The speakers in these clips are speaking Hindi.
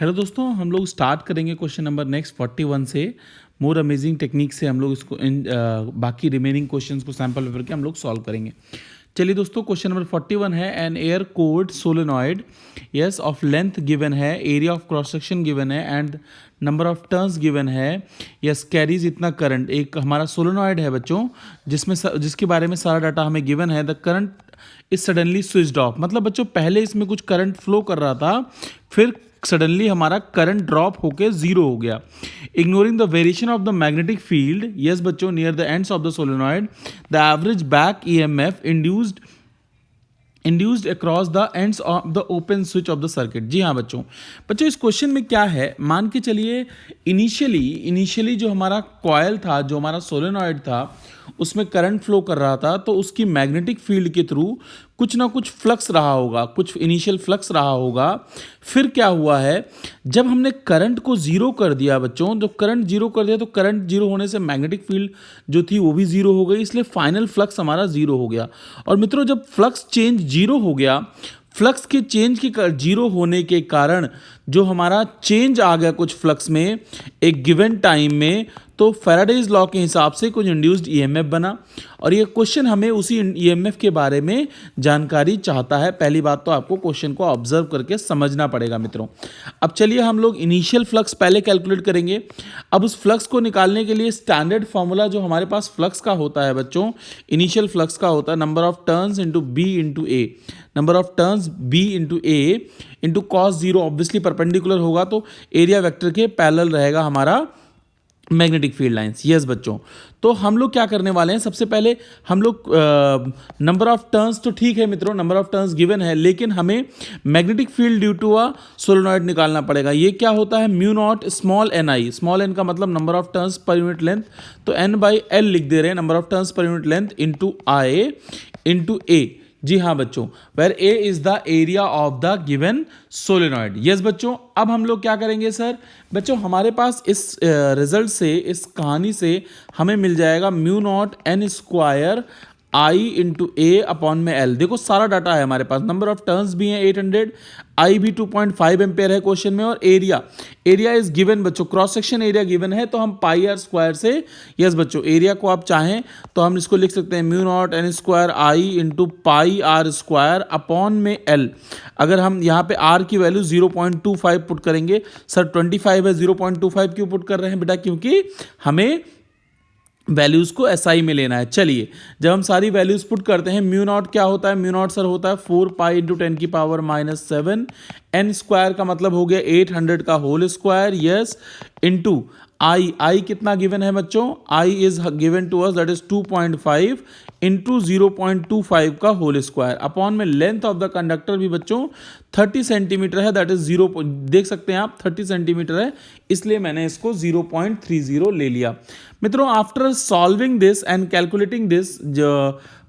हेलो दोस्तों, हम लोग स्टार्ट करेंगे क्वेश्चन नंबर नेक्स्ट 41 से। मोर अमेजिंग टेक्निक से हम लोग इसको बाकी रिमेनिंग क्वेश्चंस को सैम्पल पेपर के हम लोग सॉल्व करेंगे। चलिए दोस्तों, क्वेश्चन नंबर 41 है an air cored solenoid yes of length given है, area of cross section given है and number of turns given है। यस कैरीज इतना करंट, एक हमारा सोलेनॉइड है बच्चों जिसके बारे में सारा डाटा हमें गिवन है। The current is suddenly switched off, मतलब बच्चों पहले इसमें कुछ करंट फ्लो कर रहा था, फिर सडनली हमारा करंट ड्रॉप होके जीरो हो गया। Ignoring the variation of the magnetic field yes बच्चों near the ends of the solenoid, the average back EMF induced across the ends of the open switch of the circuit. जी हाँ बच्चों इस क्वेश्चन में क्या है, मान के चलिए इनिशियली जो हमारा कॉयल था, जो हमारा सोलेनॉइड था, उसमें करंट फ्लो कर रहा था, तो उसकी मैग्नेटिक फील्ड के थ्रू कुछ ना कुछ फ्लक्स रहा होगा, कुछ इनिशियल फ्लक्स रहा होगा। फिर क्या हुआ है, जब हमने करंट को जीरो कर दिया बच्चों, जब करंट जीरो कर दिया तो करंट जीरो होने से मैग्नेटिक फील्ड जो थी वो भी जीरो हो गई, इसलिए फाइनल फ्लक्स हमारा जीरो हो गया। और मित्रों जब फ्लक्स चेंज जीरो हो गया, फ्लक्स के चेंज के जीरो होने के कारण जो हमारा चेंज आ गया कुछ फ्लक्स में एक गिवन टाइम में, तो फैराडेज लॉ के हिसाब से कुछ इंड्यूस्ड ईएमएफ बना। और ये क्वेश्चन हमें उसी ईएमएफ के बारे में जानकारी चाहता है। पहली बात तो आपको क्वेश्चन को ऑब्जर्व करके समझना पड़ेगा मित्रों। अब चलिए हम लोग इनिशियल फ्लक्स पहले कैलकुलेट करेंगे। अब उस फ्लक्स को निकालने के लिए स्टैंडर्ड फॉर्मूला जो हमारे पास फ्लक्स का होता है बच्चों, इनिशियल फ्लक्स का होता है number of turns into B into A, number of turns B into A into cos zero, obviously perpendicular होगा तो एरिया वेक्टर के पैरेलल रहेगा हमारा मैग्नेटिक फील्ड लाइंस। यस बच्चों, तो हम लोग क्या करने वाले हैं, सबसे पहले हम लोग नंबर ऑफ टर्न्स, तो ठीक है मित्रों नंबर ऑफ टर्न्स गिवन है, लेकिन हमें magnetic field due to a solenoid निकालना पड़ेगा। ये क्या होता है, mu naught small N I, small N का मतलब number of turns per unit length, तो एन बाई एल लिख दे रहे हैं, number of turns per unit length into I into A. जी हाँ बच्चों, where A is the area of the given solenoid. Yes बच्चों, अब हम लोग क्या करेंगे सर, बच्चों हमारे पास इस रिजल्ट से, इस कहानी से हमें मिल जाएगा mu naught N square I into A upon में एल। देखो सारा डाटा है हमारे पास, नंबर ऑफ टर्न्स भी हैं 800, आई भी 2.5 एम्पेयर है क्वेश्चन में, और एरिया इज गिवन बच्चों, क्रॉस सेक्शन एरिया गिवन है, तो हम पाई आर स्क्वायर से, यस बच्चों एरिया को आप चाहें तो हम इसको लिख सकते हैं mu naught N square I into pi R square upon में एल। अगर हम यहाँ पे आर की वैल्यू 0.25 पुट करेंगे, सर 25 है 0.25 क्यों पुट कर रहे हैं बेटा, क्योंकि हमें वैल्यूज को एसआई में लेना है। चलिए जब हम सारी वैल्यूज पुट करते हैं, म्यू नॉट क्या होता है, म्यू नॉट सर होता है 4 पाई इंटू 10 की पावर -7, एन स्क्वायर का मतलब हो गया 800 का whole square, yes, into I कितना गिवन है बच्चों, I is given to us that is 2.5 into 0.25 का होल स्क्वायर अपॉन में लेंथ ऑफ द कंडक्टर भी बच्चों 30 सेंटीमीटर है, दैट इज 0, देख सकते हैं आप 30 सेंटीमीटर है, इसलिए मैंने इसको 0.30 ले लिया। मित्रों after solving this and calculating this,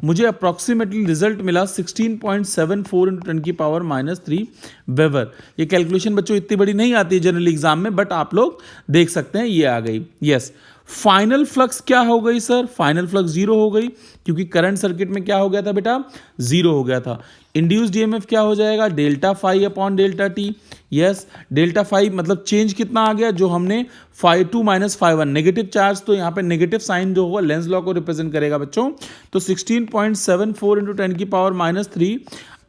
मुझे अप्रॉक्सीमेटली रिजल्ट मिला 16.74 इंटू 10 की पावर -3 वेबर। ये कैलकुलेशन बच्चों इतनी बड़ी नहीं आती है जनरल एग्जाम में, बट आप लोग देख सकते हैं ये आ गई। यस, फाइनल फ्लक्स क्या हो गई सर, फाइनल फ्लक्स जीरो हो गई, क्योंकि करंट सर्किट में क्या हो गया था बेटा, जीरो हो गया था। इंड्यूस्ड ईएमएफ क्या हो जाएगा, delta phi upon delta T. Yes, delta phi मतलब चेंज कितना आ गया, जो हमने phi 2 minus phi 1 negative charge, तो यहाँ पे नेगेटिव साइन जो होगा लेंस लॉ को रिप्रेजेंट करेगा बच्चों, तो 16.74 इंटू 10 की पावर -3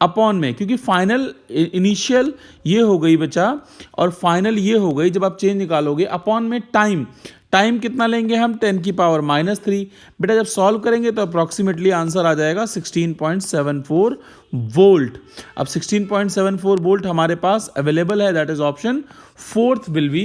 अपॉन में, क्योंकि फाइनल इनिशियल ये हो गई बच्चा और फाइनल ये हो गई, जब आप चेंज निकालोगे अपॉन में टाइम कितना लेंगे हम, 10 की पावर -3। बेटा जब सॉल्व करेंगे तो अप्रॉक्सीमेटली आंसर आ जाएगा 16.74 वोल्ट। अब 16.74 वोल्ट हमारे पास अवेलेबल है, that is option 4th will be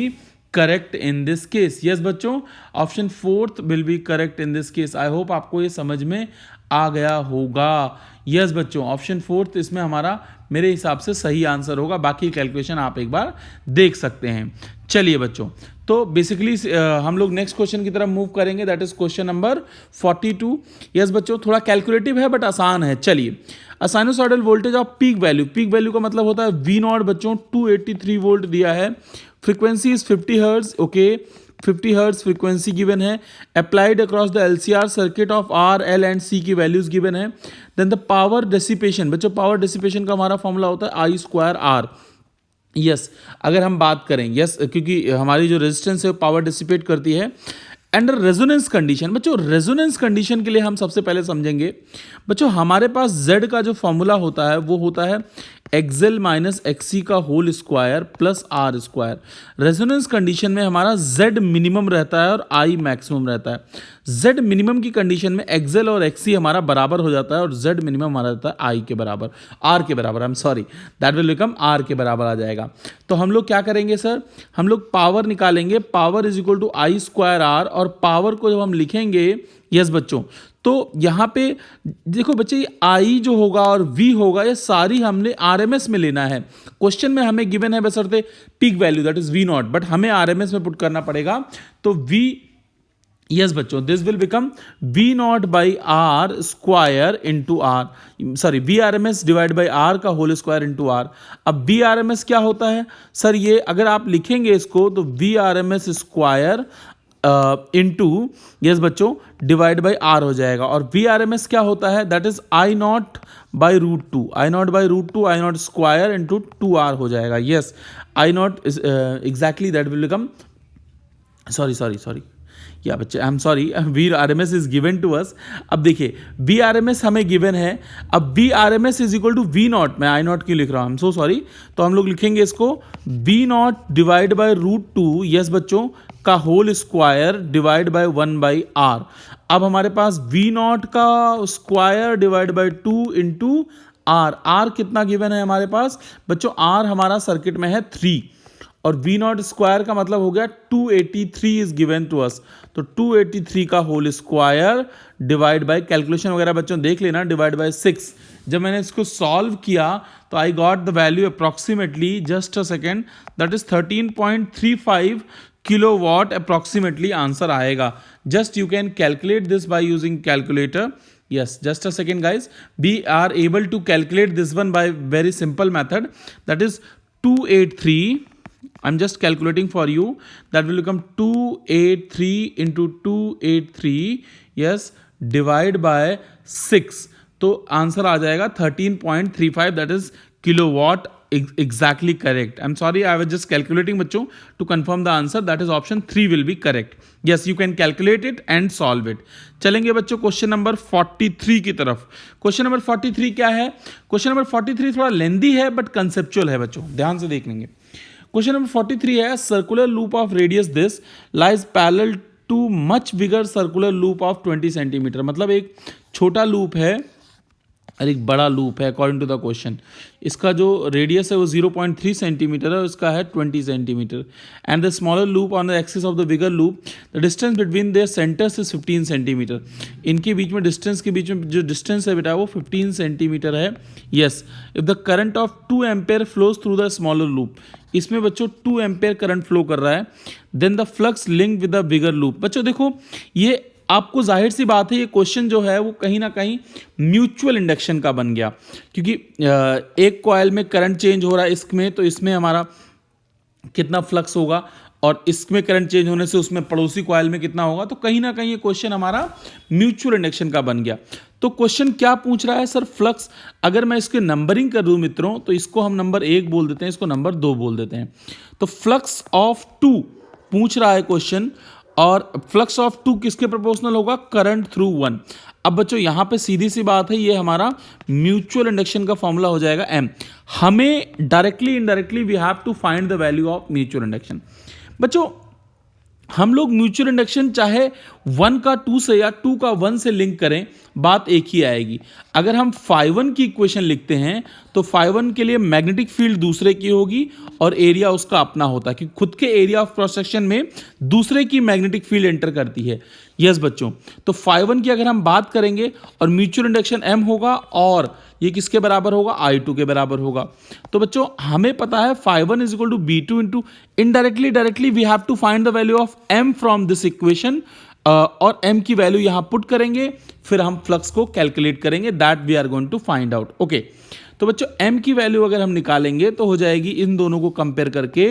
correct in this case. Yes बच्चों, option 4th will be correct in this case. I hope आपको ये समझ में आ गया होगा। यस बच्चों, ऑप्शन 4th इसमें हमारा मेरे हिसाब से सही आंसर होगा, बाकी कैलकुलेशन आप एक बार देख सकते हैं। चलिए बच्चों, तो बेसिकली हम लोग नेक्स्ट क्वेश्चन की तरफ मूव करेंगे, that is question number 42। Yes बच्चों, थोड़ा कैलकुलेटिव है बट आसान है। चलिए, sinusoidal voltage off peak value का मतलब होता है वी नॉट बच्चों 283 वोल्ट दिया है, frequency is 50 hertz, okay, 50 hertz frequency given है, applied across the LCR circuit of R L and C की वैल्यूज गिवन है। देन द पावर डेसिपेशन, बच्चों पावर डेसिपेशन का हमारा फॉर्मूला होता है आई स्क्वायर आर, यस अगर हम बात करें यस क्योंकि हमारी जो रेजिस्टेंस है पावर डिसिपेट करती है अंडर रेजोनेंस कंडीशन। बच्चों रेजोनेंस कंडीशन के लिए हम सबसे पहले समझेंगे बच्चों हमारे पास Z का जो फॉर्मूला होता है वो होता है एक्सएल माइनस एक्सी का whole square plus R square. Resonance condition में हमारा Z मिनिमम रहता है और I मैक्सिमम रहता है। Z मिनिमम की कंडीशन में एक्सएल और एक्सी हमारा बराबर हो जाता है और Z मिनिमम हमारा रहता है I के बराबर, R के बराबर, आई am sorry that will become R के बराबर आ जाएगा। तो हम लोग क्या करेंगे सर, हम लोग पावर निकालेंगे, power is equal to I square R, और पावर को जब हम लिखेंगे यस बच्चों तो यहाँ पे देखो बच्चे ये आई जो होगा और वी होगा ये सारी हमने आरएमएस में लेना है। क्वेश्चन में हमें गिवन है बशर्ते peak value that is V naught, but हमें आरएमएस में पुट करना पड़ेगा। तो वी यस बच्चों this will become V naught by R square into R, sorry V R M S divide by R का होल स्क्वायर इंटू आर। अब वी आर एम एस क्या होता है सर, ये अगर आप लिखेंगे इसको तो V R M S square into yes बच्चों डिवाइड बाई आर हो जाएगा। और वी आर एम एस क्या होता है that is I naught by root two, I naught by root two, I naught square into two R हो जाएगा। Yes I naught exactly that will become sorry या बच्चे I am sorry V R M S is given to us. अब देखिए वी आर एम एस हमें गिवन है, अब V R M S is equal to V naught, मैं आई नॉट क्यों लिख रहा हूँ, आई एम सो सॉरी। तो हम लोग लिखेंगे इसको V naught divide by root two yes बच्चों का whole square divide by 1 R. अब हमारे पास वी नॉट का square divide by 2 into R. R कितना गिवन है हमारे पास बच्चों, आर हमारा सर्किट में है 3 और वी नॉट स्क्वायर का मतलब हो गया 283 इज गिवन टू अस। तो 283 का whole square divide by, calculation वगैरह बच्चों देख लेना, डिवाइड बाय 6। जब मैंने इसको सॉल्व किया तो I got the value approximately, just a second, that is 13.35 kilo watt approximately answer आएगा। Just you can calculate this by using calculator. Yes, just a second guys, we are able to calculate this one by very simple method, that is 283, I'm just calculating for you, that will become 283 into 283 yes divide by 6, तो आंसर आ जाएगा 13.35, that is kilowatt, exactly correct. I'm sorry, I was just calculating बच्चों to confirm the answer, that is option 3 will be correct. Yes, you can calculate it and solve it. चलेंगे बच्चों क्वेश्चन नंबर 43 की तरफ। क्वेश्चन नंबर 43 क्या है, क्वेश्चन नंबर 43 थोड़ा लेंदी है बट कंसेप्चुअल है बच्चों, ध्यान से देख लेंगे। क्वेश्चन नंबर 43 है circular loop of radius this lies parallel too much bigger circular loop of 20 centimetre. मतलब एक छोटा लूप है और एक बड़ा लूप है अकॉर्डिंग टू द क्वेश्चन। इसका जो रेडियस है वो 0.3 सेंटीमीटर है, उसका है 20 centimetre. And the smaller loop on the axis of the bigger loop, the distance between their centres is 15 centimetre. इनके बीच में डिस्टेंस के बीच में जो डिस्टेंस है बेटा वो 15 सेंटीमीटर है। Yes, if the current of 2 ampere flows through the smaller loop, इसमें बच्चों 2 एम्पेयर करंट फ्लो कर रहा है, then the flux link with the bigger loop. बच्चों देखो ये आपको जाहिर सी बात है ये क्वेश्चन जो है वो कहीं ना कहीं म्यूचुअल इंडक्शन का बन गया, क्योंकि एक कॉइल में करंट चेंज हो रहा है इसमें, तो इसमें हमारा कितना फ्लक्स होगा और इसमें करंट चेंज होने से उसमें पड़ोसी कॉइल में कितना होगा, तो कहीं ना कहीं ये क्वेश्चन हमारा म्यूचुअल इंडक्शन का बन गया। तो क्वेश्चन क्या पूछ रहा है सर, फ्लक्स, अगर मैं इसके नंबरिंग कर दूं मित्रों तो इसको हम नंबर 1 बोल देते हैं, इसको नंबर 2 बोल देते हैं। तो फ्लक्स ऑफ 2 पूछ रहा है क्वेश्चन, और फ्लक्स ऑफ 2 किसके प्रोपोर्शनल होगा, करंट थ्रू 1। अब बच्चों यहां पे सीधी सी बात है, ये हमारा म्यूचुअल इंडक्शन का फॉर्मूला हो जाएगा M। हमें directly indirectly we have to find the value of mutual induction. बच्चों हम लोग म्यूचुअल इंडक्शन चाहे 1 का 2 से या 2 का 1 से लिंक करें, बात एक ही आएगी। अगर हम φ1 की इक्वेशन लिखते हैं तो φ1 के लिए मैग्नेटिक फील्ड दूसरे की होगी और एरिया उसका अपना होता है, कि खुद के एरिया ऑफ क्रॉस सेक्शन में दूसरे की मैग्नेटिक फील्ड एंटर करती है। यस बच्चों, तो φ1 की अगर हम बात करेंगे और म्यूचुअल इंडक्शन M होगा, और ये किसके बराबर होगा, I2 के बराबर होगा। तो बच्चों हमें पता है φ1 is equal to B2 into, indirectly directly we have to find the value of M from this equation, और M की वैल्यू यहां पुट करेंगे, फिर हम फ्लक्स को कैलकुलेट करेंगे, that we are going to find out. Okay, तो बच्चों M की वैल्यू अगर हम निकालेंगे तो हो जाएगी इन दोनों को कंपेयर करके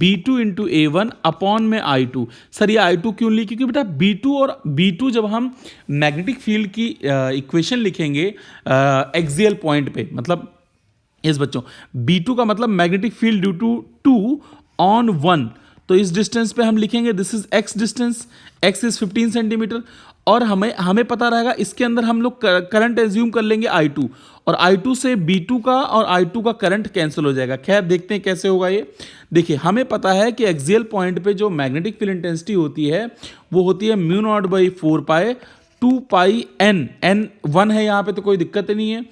B2 इंटू A1 अपॉन में I2। सर ये I2 क्यों ली, क्योंकि बेटा B2 और B2 जब हम मैग्नेटिक फील्ड की इक्वेशन लिखेंगे एक्सियल पॉइंट पे, मतलब यस बच्चों, B2 का मतलब magnetic field due to 2 on 1, तो इस डिस्टेंस पे हम लिखेंगे this is x distance, x is 15 centimetre, और हमें पता रहेगा इसके अंदर हम लोग करंट एज्यूम कर लेंगे I2, और I2 से B2 का और I2 का करंट कैंसिल हो जाएगा। खैर देखते हैं कैसे होगा ये। देखिए हमें पता है कि एक्सियल पॉइंट पे जो मैग्नेटिक फील्ड इंटेंसिटी होती है वो होती है mu not by 4 pi 2 pi n, n 1 है यहाँ पे तो कोई दिक्कत नहीं है,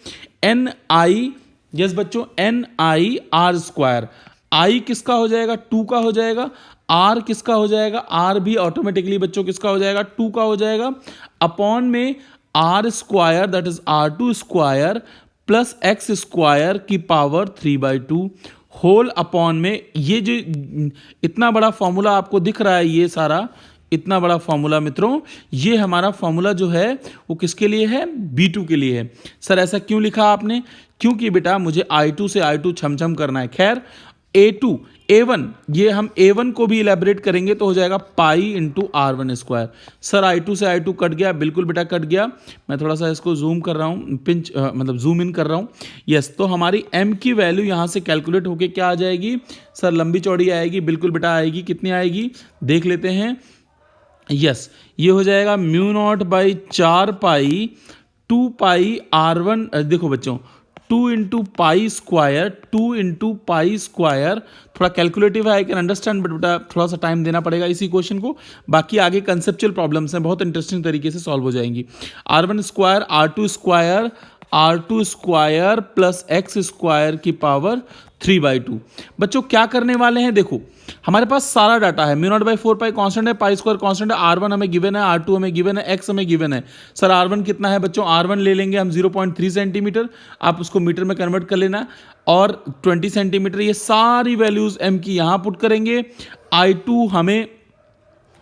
n i, यस बच्चों, n i r square, i किसका हो जाएगा 2 का हो जाएगा, r किसका हो जाएगा, r भी ऑटोमेटिकली बच्चों किसका हो जाएगा 2 का हो जाएगा, अपॉन में r square that is r2 square plus x square की पावर 3/2 होल अपॉन में ये जो इतना बड़ा फॉर्मूला आपको दिख रहा है, ये सारा इतना बड़ा फॉर्मूला मित्रों, ये हमारा फॉर्मूला जो है वो किसके लिए है, B2 के लिए है। सर ऐसा क्यों लिखा आपने, क्योंकि बेटा मुझे I2 से I2 छमछम करना है। खैर A2 A1, ये हम A1 को भी इलेबरेट करेंगे तो हो जाएगा pi into R1 square. Sir I2 से I2 कट गया, बिल्कुल बेटा कट गया, मैं थोड़ा सा इसको जूम कर रहा हूँ, पिंच मतलब जूम इन कर रहा हूँ। यस, तो हमारी M की वैल्यू यहाँ से कैलकुलेट होके क्या आ जाएगी, सर लंबी चौड़ी आएगी, बिल्कुल बेटा आएगी, कितनी आएगी देख लेते हैं। यस, ये हो जाएगा mu naught by 4 pi 2 pi R1, देखो बच्चों 2 into pi square, 2 into pi square, थोड़ा कैलकुलेटिव है आई कैन अंडरस्टैंड, बट बेटा थोड़ा सा टाइम देना पड़ेगा इसी क्वेश्चन को, बाकी आगे कंसेप्चुअल प्रॉब्लम्स हैं बहुत इंटरेस्टिंग तरीके से सॉल्व हो जाएंगी। R1 square R2 square, R2 square plus x square की पावर 3/2। बच्चों क्या करने वाले हैं, देखो हमारे पास सारा डाटा है, mu not by 4 pi constant है, पाई स्क्वायर कॉन्स्टेंट है, R1 हमें गिवन है, R2 हमें गिवन है, x हमें गिवन है। सर R1 कितना है बच्चों, R1 ले लेंगे हम 0.3 सेंटीमीटर, आप उसको मीटर में कन्वर्ट कर लेना, और 20 सेंटीमीटर, ये सारी वैल्यूज m की यहाँ पुट करेंगे, I2 हमें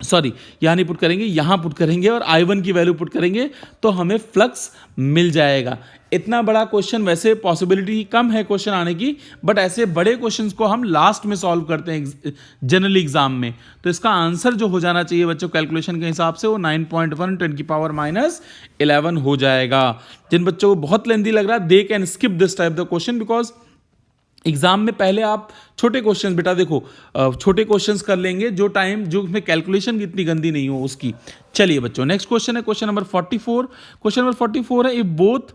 सॉरी यहाँ नहीं पुट करेंगे, यहाँ पुट करेंगे, और I1 की वैल्यू पुट करेंगे तो हमें फ्लक्स मिल जाएगा। इतना बड़ा क्वेश्चन, वैसे पॉसिबिलिटी कम है क्वेश्चन आने की, बट ऐसे बड़े क्वेश्चंस को हम लास्ट में सॉल्व करते हैं जनरल एग्जाम में, तो इसका आंसर जो हो जाना चाहिए बच्चों कैलकुलेशन के हिसाब से वो 9.1 10 की पावर -11 हो जाएगा। जिन बच्चों को बहुत लेंदी लग रहा है they can skip this type the question, because exam में पहले आप छोटे क्वेश्चंस, बेटा देखो छोटे क्वेश्चंस कर लेंगे जो टाइम जो उसमें कैलकुलेशन की इतनी गंदी नहीं हो उसकी। चलिए बच्चों नेक्स्ट क्वेश्चन है क्वेश्चन नंबर 44। क्वेश्चन नंबर 44 है, if both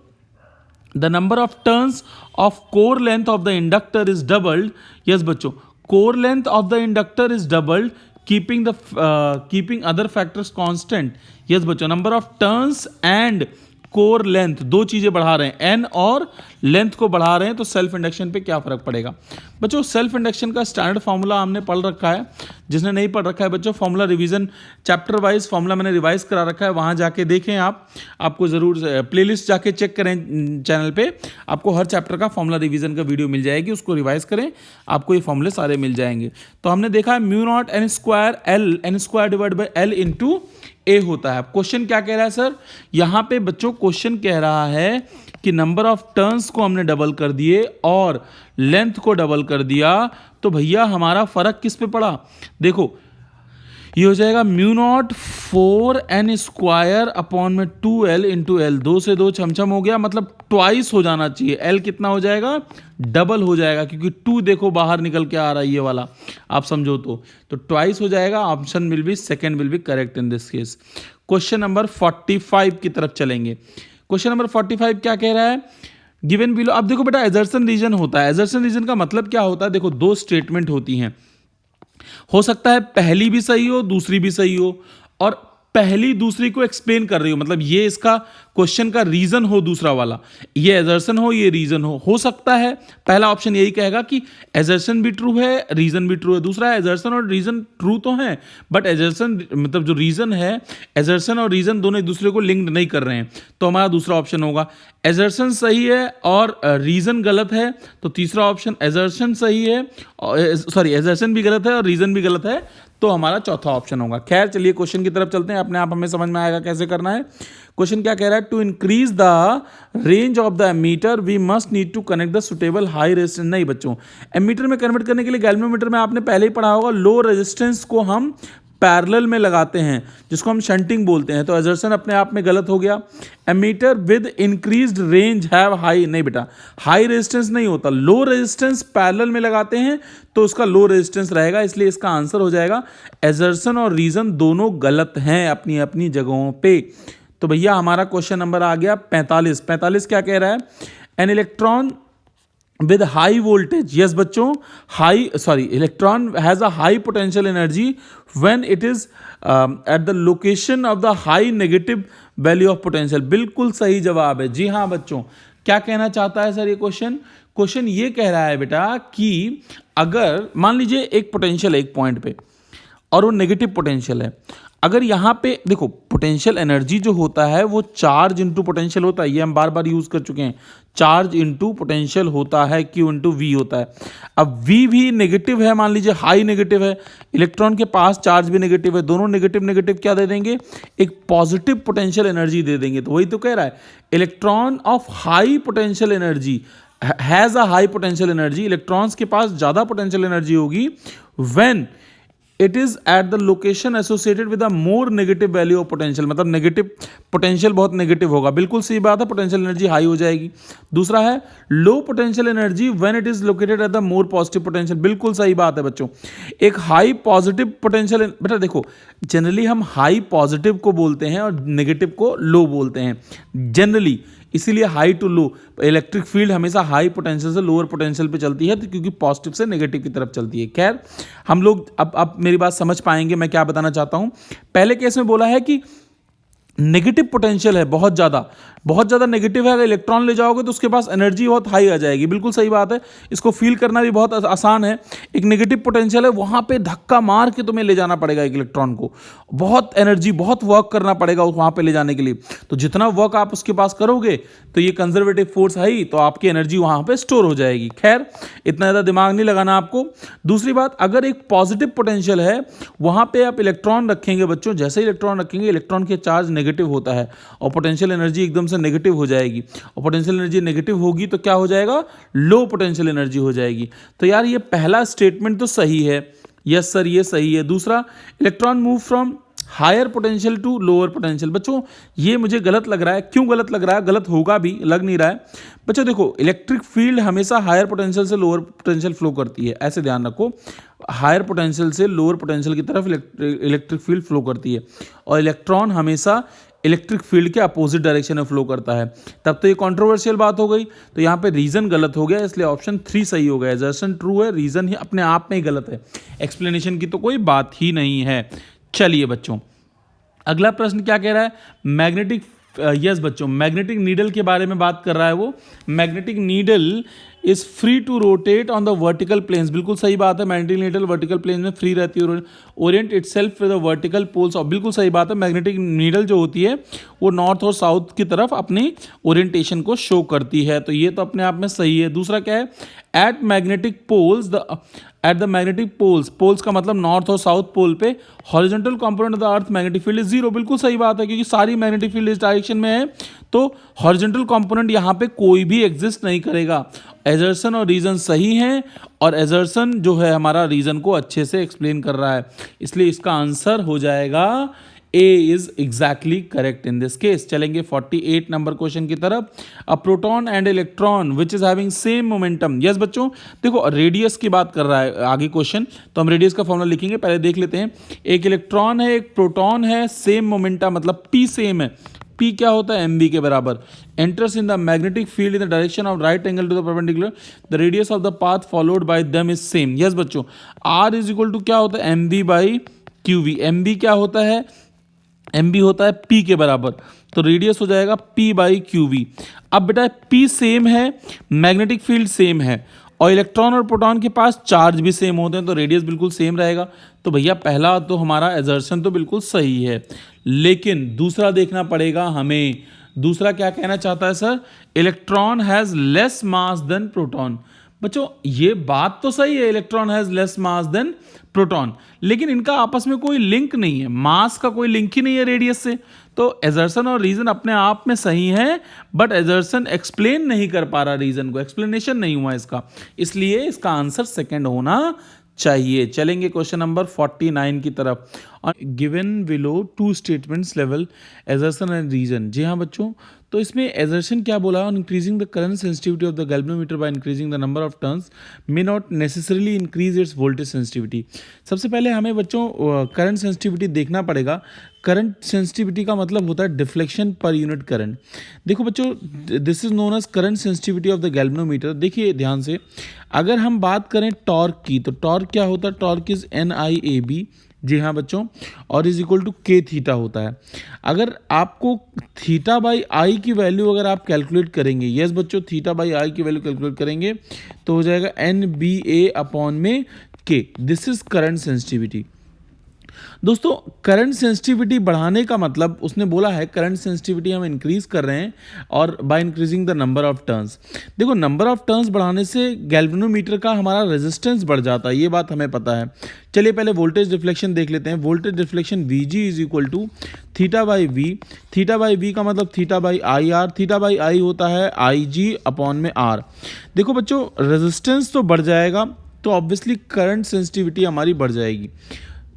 the number of turns of core length of the inductor is doubled, yes बच्चों core length of the inductor is doubled keeping other factors constant. Yes बच्चों, number of turns and core length, दो चीजें बढ़ा रहे हैं, एन और लेंथ को बढ़ा रहे हैं, तो सेल्फ इंडक्शन पे क्या फर्क पड़ेगा। बच्चों सेल्फ इंडक्शन का स्टैंडर्ड फॉर्मूला हमने पढ़ रखा है, जिसने नहीं पढ़ रखा है बच्चों formula revision chapter wise formula मैंने रिवाइज करा रखा है, वहां जाके देखें आप, आपको जरूर प्लेलिस्ट जाके चेक करें चैनल पे, आपको हर चैप्टर का फॉर्मूला रिवीजन का वीडियो मिल जाएगी, उसको रिवाइज करें, आपको ये फॉर्मूले सारे मिल जाएंगे। तो हमने देखा है mu naught N square divide by L into A होता है। क्वेश्चन क्या कह रहा है सर, यहां पे बच्चों क्वेश्चन कह रहा है कि नंबर ऑफ टर्न्स को हमने डबल कर दिए और लेंथ को डबल कर दिया, तो भैया हमारा फर्क किस पे पड़ा, देखो ये हो जाएगा mu naught 4n square upon में 2l इंटू एल, 2 से 2 छमछम हो गया, मतलब ट्वाइस हो जाना चाहिए, l कितना हो जाएगा डबल हो जाएगा, क्योंकि 2 देखो बाहर निकल के आ रहा है ये वाला, आप समझो तो ट्वाइस हो जाएगा। Option will be second will be correct in this case. Question number 45 की तरफ चलेंगे। क्वेश्चन नंबर 45 क्या कह रहा है, गिवन बिलो, अब देखो बेटा एजर्सन रीजन होता है, एजर्सन रीजन का मतलब क्या होता है, देखो दो स्टेटमेंट होती हैं, हो सकता है पहली भी सही हो दूसरी भी सही हो, और पहली दूसरी को एक्सप्लेन कर रही हो, मतलब ये इसका क्वेश्चन का रीजन हो दूसरा वाला, ये एजर्सन हो ये रीजन हो सकता है पहला ऑप्शन यही कहेगा कि एजर्सन भी ट्रू है रीजन भी ट्रू है, दूसरा एजर्सन और रीजन ट्रू तो है बट एजर्सन मतलब जो रीजन है, एजर्सन और रीजन दोनों एक दूसरे को लिंक्ड नहीं कर रहे हैं, तो हमारा दूसरा ऑप्शन होगा एजर्सन सही है और रीजन गलत है, तो तीसरा ऑप्शन एजर्सन सही है, सॉरी एजर्सन भी गलत है और रीजन भी गलत है, तो हमारा चौथा ऑप्शन होगा। खैर चलिए क्वेश्चन की तरफ चलते हैं, अपने आप हमें समझ में आएगा कैसे करना है। क्वेश्चन क्या कह रहा है, to increase the range of the ammeter we must need to connect the suitable high resistance. नहीं बच्चों, एमीटर में कन्वर्ट करने के लिए गैल्वेनोमीटर में आपने पहले ही पढ़ा होगा, लो रेजिस्टेंस को हम पैरेलल में लगाते हैं जिसको हम शंटिंग बोलते हैं, तो असर्शन अपने आप में गलत हो गया। Ammeter with increased range have high, नहीं बेटा हाई रेजिस्टेंस नहीं होता, लो रेजिस्टेंस पैरेलल में लगाते हैं तो उसका लो रेजिस्टेंस रहेगा, इसलिए इसका आंसर हो जाएगा असर्शन और रीजन दोनों गलत हैं अपनी अपनी जगहों पे। तो भैया हमारा क्वेश्चन नंबर आ गया 45। 45 क्या कह रहा है, an electron with high voltage, yes बच्चों, electron has a high potential energy when it is at the location of the high negative value of potential। बिल्कुल सही जवाब है। जी हाँ बच्चों, क्या कहना चाहता है सर ये क्वेश्चन ये कह रहा है बेटा कि अगर मान लीजिए एक पोटेंशियल है एक पॉइंट पे और वो नेगेटिव पोटेंशियल है, अगर यहाँ पे देखो पोटेंशियल एनर्जी जो होता है वो चार्ज इंटू पोटेंशियल होता है, ये हम बार बार यूज कर चुके हैं, चार्ज इंटू पोटेंशियल होता है, Q इंटू वी होता है। अब V भी नेगेटिव है, मान लीजिए हाई नेगेटिव है, इलेक्ट्रॉन के पास चार्ज भी नेगेटिव है, दोनों नेगेटिव नेगेटिव क्या दे देंगे, एक पॉजिटिव पोटेंशियल एनर्जी दे देंगे। तो वही तो कह रहा है electron of high potential energy has a high potential energy, electrons के पास ज्यादा पोटेंशियल एनर्जी होगी when it is at the location associated with a more negative value of potential, मतलब नेगेटिव पोटेंशियल बहुत नेगेटिव होगा, बिल्कुल सही बात है, पोटेंशियल एनर्जी हाई हो जाएगी। दूसरा है low potential energy when it is located at the more positive potential, बिल्कुल सही बात है बच्चों। एक हाई पॉजिटिव पोटेंशियल, बेटा देखो जनरली हम हाई पॉजिटिव को बोलते हैं और नेगेटिव को लो बोलते हैं जनरली, इसीलिए high to low, electric field हमेशा हाई पोटेंशियल से लोअर पोटेंशियल पे चलती है, तो क्योंकि पॉजिटिव से नेगेटिव की तरफ चलती है। खैर हम लोग अब मेरी बात समझ पाएंगे मैं क्या बताना चाहता हूं। पहले केस में बोला है कि नेगेटिव पोटेंशियल है बहुत ज़्यादा नेगेटिव है, अगर इलेक्ट्रॉन ले जाओगे तो उसके पास एनर्जी बहुत हाई आ जाएगी, बिल्कुल सही बात है, इसको फील करना भी बहुत आसान है। एक नेगेटिव पोटेंशियल है, वहाँ पे धक्का मार के तुम्हें ले जाना पड़ेगा एक इलेक्ट्रॉन को, बहुत एनर्जी बहुत वर्क करना पड़ेगा वहाँ पे ले जाने के लिए, तो जितना वर्क आप उसके पास करोगे तो ये कंजर्वेटिव फोर्स है ही, तो आपकी एनर्जी वहाँ पे स्टोर हो जाएगी। खैर इतना ज़्यादा दिमाग नहीं लगाना आपको। दूसरी बात, अगर एक पॉजिटिव पोटेंशियल है वहाँ पे आप इलेक्ट्रॉन रखेंगे बच्चों, जैसे इलेक्ट्रॉन रखेंगे इलेक्ट्रॉन के चार्ज नेगेटिव होता है और पोटेंशियल एनर्जी एकदम से नेगेटिव हो जाएगी, और पोटेंशियल एनर्जी नेगेटिव होगी तो क्या हो जाएगा, लो पोटेंशियल एनर्जी हो जाएगी। तो यार ये पहला स्टेटमेंट तो सही है, यस सर ये सही है। दूसरा, electron move from higher potential to lower potential, बच्चों ये मुझे गलत लग रहा है। क्यों गलत लग रहा है, गलत होगा भी, लग नहीं रहा है बच्चों। देखो इलेक्ट्रिक फील्ड हमेशा हायर पोटेंशियल से लोअर पोटेंशियल फ्लो करती है, ऐसे ध्यान रखो, हायर पोटेंशियल से लोअर पोटेंशियल की तरफ इलेक्ट्रिक फील्ड फ्लो करती है, और इलेक्ट्रॉन हमेशा इलेक्ट्रिक फील्ड के अपोजिट डायरेक्शन में फ्लो करता है। तब तो ये कंट्रोवर्शियल बात हो गई, तो यहाँ पे रीजन गलत हो गया, इसलिए ऑप्शन 3 सही हो गया। असर्शन ट्रू है, रीजन ही अपने आप में ही गलत है, एक्सप्लेनेशन की तो कोई बात ही नहीं है। चलिए बच्चों अगला प्रश्न क्या कह रहा है, मैग्नेटिक, यस बच्चों मैग्नेटिक नीडल के बारे में बात कर रहा है वो। Magnetic needle is free to rotate on the vertical planes, बिल्कुल सही बात है, मैग्नेटिक नीडल वर्टिकल प्लेन में फ्री रहती है, orient itself with the vertical poles, और बिल्कुल सही बात है, मैग्नेटिक नीडल जो होती है वो नॉर्थ और साउथ की तरफ अपनी ओरिएंटेशन को शो करती है, तो ये तो अपने आप में सही है। दूसरा क्या है, at magnetic poles at the magnetic poles का मतलब नॉर्थ और साउथ पोल पे horizontal component of the earth magnetic field is 0, बिल्कुल सही बात है, क्योंकि सारी मैग्नेटिक फील्ड इस डायरेक्शन में है, तो हॉरिजॉन्टल कंपोनेंट यहाँ पे कोई भी एग्जिस्ट नहीं करेगा। असर्शन और रीजन सही हैं, और असर्शन जो है हमारा रीजन को अच्छे से एक्सप्लेन कर रहा है, इसलिए इसका आंसर हो जाएगा A is exactly correct in this case. चलेंगे 48 नंबर क्वेश्चन की तरफ। A proton and electron which is having same momentum, yes बच्चों देखो रेडियस की बात कर रहा है आगे क्वेश्चन, तो हम रेडियस का फॉर्मूला लिखेंगे, पहले देख लेते हैं। एक इलेक्ट्रॉन है एक प्रोटॉन है, सेम मोमेंटम मतलब P सेम है, P क्या होता है mv के बराबर, enters in the magnetic field in the direction of right angle to the perpendicular, the radius of the path followed by them is same. Yes बच्चों R इज इक्वल टू क्या होता है mv बाई qv, mv क्या होता है, mv होता है P के बराबर, तो रेडियस हो जाएगा P बाई QV। अब बेटा P सेम है, मैग्नेटिक फील्ड सेम है, और इलेक्ट्रॉन और प्रोटॉन के पास चार्ज भी सेम होते हैं, तो रेडियस बिल्कुल सेम रहेगा। तो भैया पहला तो हमारा असर्शन तो बिल्कुल सही है, लेकिन दूसरा देखना पड़ेगा हमें। दूसरा क्या कहना चाहता है sir, electron has less mass than proton. बच्चों ये बात तो सही है, electron has less mass than proton, लेकिन इनका आपस में कोई लिंक नहीं है, मास का कोई लिंक ही नहीं है रेडियस से, तो असर्शन और रीजन अपने आप में सही है, बट असर्शन एक्सप्लेन नहीं कर पा रहा रीजन को, एक्सप्लेनेशन नहीं हुआ इसका, इसलिए इसका आंसर सेकंड होना चाहिए। चलेंगे क्वेश्चन नंबर 49 की तरफ। Given below two statements level assertion and reason. जी हाँ बच्चों, तो इसमें एजर्शन क्या बोला, on increasing the current sensitivity of the galvanometer by increasing the number of turns may not necessarily increase its voltage sensitivity. सबसे पहले हमें बच्चों करंट सेंसिटिविटी देखना पड़ेगा। करंट सेंसिटिविटी का मतलब होता है डिफ्लेक्शन पर यूनिट करंट। देखो बच्चों, this is known as current sensitivity of the galvanometer. देखिए ध्यान से, अगर हम बात करें टॉर्क की, तो टॉर्क क्या होता है, टॉर्क इज NIAB। जी हाँ बच्चों, और is equal to K theta होता है। अगर आपको थीटा बाई आई की वैल्यू अगर आप कैलकुलेट करेंगे, यस बच्चों, थीटा बाई आई की वैल्यू कैलकुलेट करेंगे तो हो जाएगा NBA अपॉन में K। This is current sensitivity. दोस्तों, करंट सेंसिटिविटी बढ़ाने का मतलब उसने बोला है करंट सेंसिटिविटी हम इंक्रीज कर रहे हैं और bye increasing the number of turns. देखो, नंबर ऑफ टर्न्स बढ़ाने से गैल्वेनोमीटर का हमारा रेजिस्टेंस बढ़ जाता है, ये बात हमें पता है। चलिए पहले वोल्टेज रिफ्लेक्शन देख लेते हैं। Voltage reflection VG is equal to theta by V. Theta by V का मतलब theta by I R. Theta by I होता है IG अपॉन में R। देखो बच्चों, रेजिस्टेंस तो बढ़ जाएगा तो ऑब्वियसली करंट सेंसिटिविटी हमारी बढ़ जाएगी।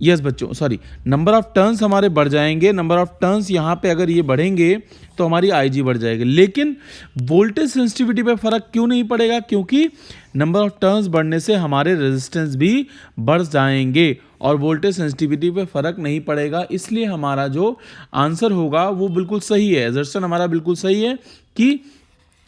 यस बच्चों, सॉरी, नंबर ऑफ टर्न्स हमारे बढ़ जाएंगे। नंबर ऑफ टर्न्स यहाँ पे अगर ये बढ़ेंगे तो हमारी IG बढ़ जाएगी। लेकिन वोल्टेज सेंसिटिविटी पे फर्क क्यों नहीं पड़ेगा, क्योंकि नंबर ऑफ टर्न्स बढ़ने से हमारे रेजिस्टेंस भी बढ़ जाएंगे और वोल्टेज सेंसिटिविटी पे फर्क नहीं पड़ेगा। इसलिए हमारा जो आंसर होगा वो बिल्कुल सही है। एजर्शन हमारा बिल्कुल सही है कि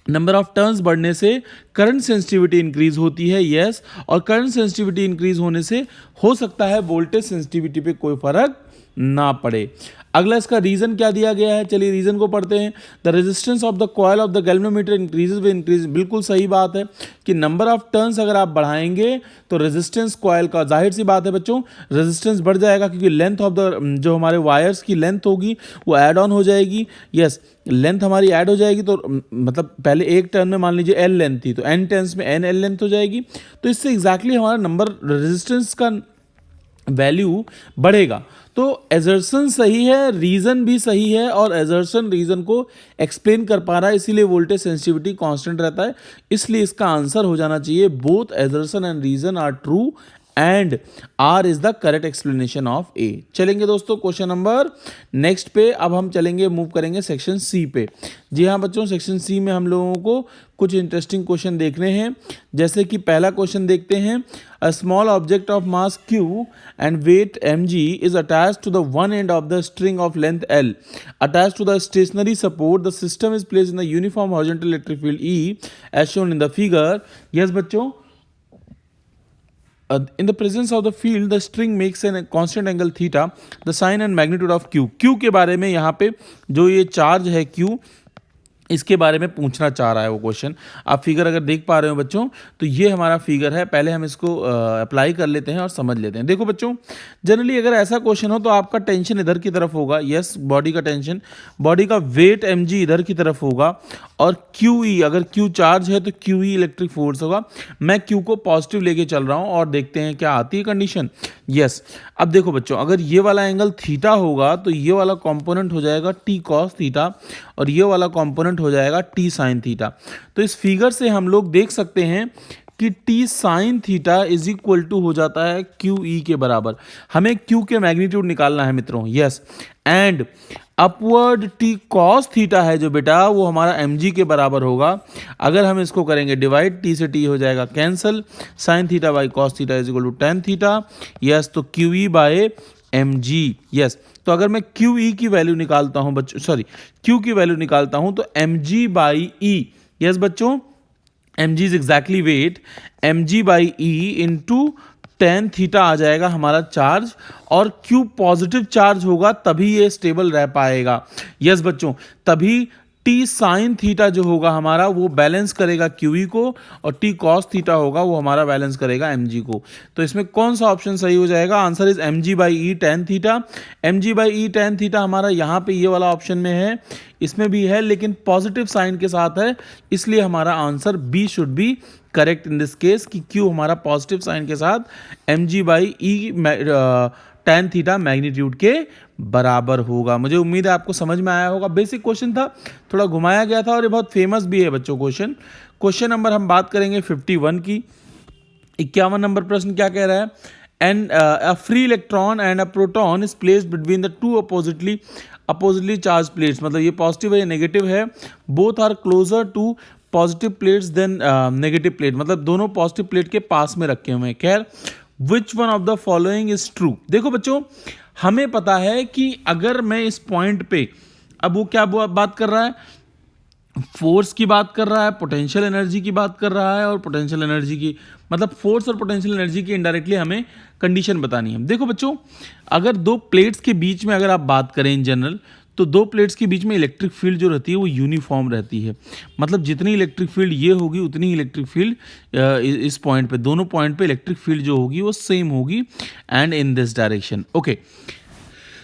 नंबर ऑफ टर्न्स बढ़ने से करंट सेंसिटिविटी इंक्रीज होती है। यस, और करंट सेंसिटिविटी इंक्रीज होने से हो सकता है वोल्टेज सेंसिटिविटी पे कोई फर्क ना पड़े। अगला इसका रीजन क्या दिया गया है, चलिए रीजन को पढ़ते हैं। The resistance of the coil of the galvanometer increases with increase. बिल्कुल सही बात है कि नंबर ऑफ टर्न्स अगर आप बढ़ाएंगे तो रेजिस्टेंस कॉइल का, जाहिर सी बात है बच्चों, रेजिस्टेंस बढ़ जाएगा क्योंकि लेंथ ऑफ द जो हमारे वायर्स की लेंथ होगी वो ऐड ऑन हो जाएगी। यस, लेंथ हमारी ऐड हो जाएगी तो मतलब पहले एक टर्न में मान लीजिए L लेंथ थी तो N टर्न्स में NL लेंथ हो जाएगी। तो इससे एग्जैक्टली हमारा नंबर रेजिस्टेंस का वैल्यू बढ़ेगा। तो एजर्सन सही है, रीजन भी सही है, और एजर्सन रीजन को एक्सप्लेन कर पा रहा है, इसीलिए वोल्टेज सेंसिटिविटी कांस्टेंट रहता है। इसलिए इसका आंसर हो जाना चाहिए both assertion and reason are true and R is the correct explanation of A। चलेंगे दोस्तों क्वेश्चन नंबर नेक्स्ट पे। अब हम चलेंगे, मूव करेंगे सेक्शन C पे। जी हाँ बच्चों, सेक्शन C में हम लोगों को कुछ इंटरेस्टिंग क्वेश्चन देखने हैं। जैसे कि पहला क्वेश्चन देखते हैं। A small object of mass Q and weight mg is attached to the one end of the string of length L attached to the stationary support. The system is placed in the uniform horizontal electric field E as shown in the figure. Yes बच्चों, in the presence of the field the string makes a constant angle theta, the sign and magnitude of q। q के बारे में यहाँ पे जो ये चार्ज है q, इसके बारे में पूछना चाह रहा है वो क्वेश्चन। आप फिगर अगर देख पा रहे हो बच्चों तो ये हमारा फिगर है। पहले हम इसको अप्लाई कर लेते हैं और समझ लेते हैं। देखो बच्चों, जनरली अगर ऐसा क्वेश्चन हो तो आपका टेंशन इधर की तरफ होगा। यस, बॉडी का टेंशन, बॉडी का वेट mg इधर की तरफ होगा और QE, अगर Q चार्ज है तो QE इलेक्ट्रिक फोर्स होगा। मैं Q को पॉजिटिव लेके चल रहा हूँ और देखते हैं क्या आती है कंडीशन। यस, अब देखो बच्चों, अगर ये वाला एंगल थीटा होगा तो ये वाला कंपोनेंट हो जाएगा T cos थीटा और ये वाला कंपोनेंट हो जाएगा T sin थीटा। तो इस फिगर से हम लोग देख सकते हैं कि T sin theta is equal to हो जाता है QE के बराबर। हमें Q के मैग्नीट्यूड निकालना है मित्रों। Yes, and upward T cos theta है जो बेटा वो हमारा mg के बराबर होगा। अगर हम इसको करेंगे डिवाइड, T से T हो जाएगा cancel, sin theta by cos theta is equal to tan theta. Yes, तो QE बाय mg। यस, तो अगर मैं QE की वैल्यू निकालता हूं बच्चों, सॉरी Q की वैल्यू निकालता हूं तो mg बाई E। यस बच्चों, mg is exactly weight, mg by E into tan theta आ जाएगा हमारा चार्ज, और Q पॉजिटिव चार्ज होगा तभी ये स्टेबल रह पाएगा। यस बच्चों, तभी T sin थीटा जो होगा हमारा वो बैलेंस करेगा QE को, और T cos थीटा होगा वो हमारा बैलेंस करेगा mg को। तो इसमें कौन सा ऑप्शन सही हो जाएगा? Answer is mg by E tan theta. mg by E tan theta हमारा यहाँ पे ये वाला ऑप्शन में है, इसमें भी है, लेकिन पॉजिटिव साइन के साथ है, इसलिए हमारा answer B should be correct in this case कि Q हमारा पॉजिटिव साइन के साथ mg by E tan theta magnitude के बराबर होगा। मुझे उम्मीद है आपको समझ में आया होगा। बेसिक क्वेश्चन था, थोड़ा घुमाया गया था और ये बहुत फेमस भी है बच्चों क्वेश्चन। क्वेश्चन नंबर हम बात करेंगे 51 की। 51 नंबर प्रश्न क्या कह रहा है? And a free electron and a proton is placed between the two oppositely charge plates, मतलब ये पॉजिटिव है या नेगेटिव है, both are closer to positive plates than negative plate, मतलब दोनों पॉजिटिव प्लेट के पास में रखे हुए हैं। खैर, which one of the following is true? देखो बच्चों, हमें पता है कि अगर मैं इस पॉइंट पे, अब वो क्या बात कर रहा है? फोर्स की बात कर रहा है, पोटेंशियल एनर्जी की बात कर रहा है, और पोटेंशियल एनर्जी की मतलब फोर्स और पोटेंशियल एनर्जी की इनडायरेक्टली हमें कंडीशन बतानी है। देखो बच्चों, अगर दो प्लेट्स के बीच में अगर आप बात करें इन जनरल, तो दो प्लेट्स के बीच में इलेक्ट्रिक फील्ड जो रहती है वो यूनिफॉर्म रहती है, मतलब जितनी इलेक्ट्रिक फील्ड ये होगी उतनी ही इलेक्ट्रिक फील्ड इस पॉइंट पे, दोनों पॉइंट पे इलेक्ट्रिक फील्ड जो होगी वो सेम होगी, and in this direction. Okay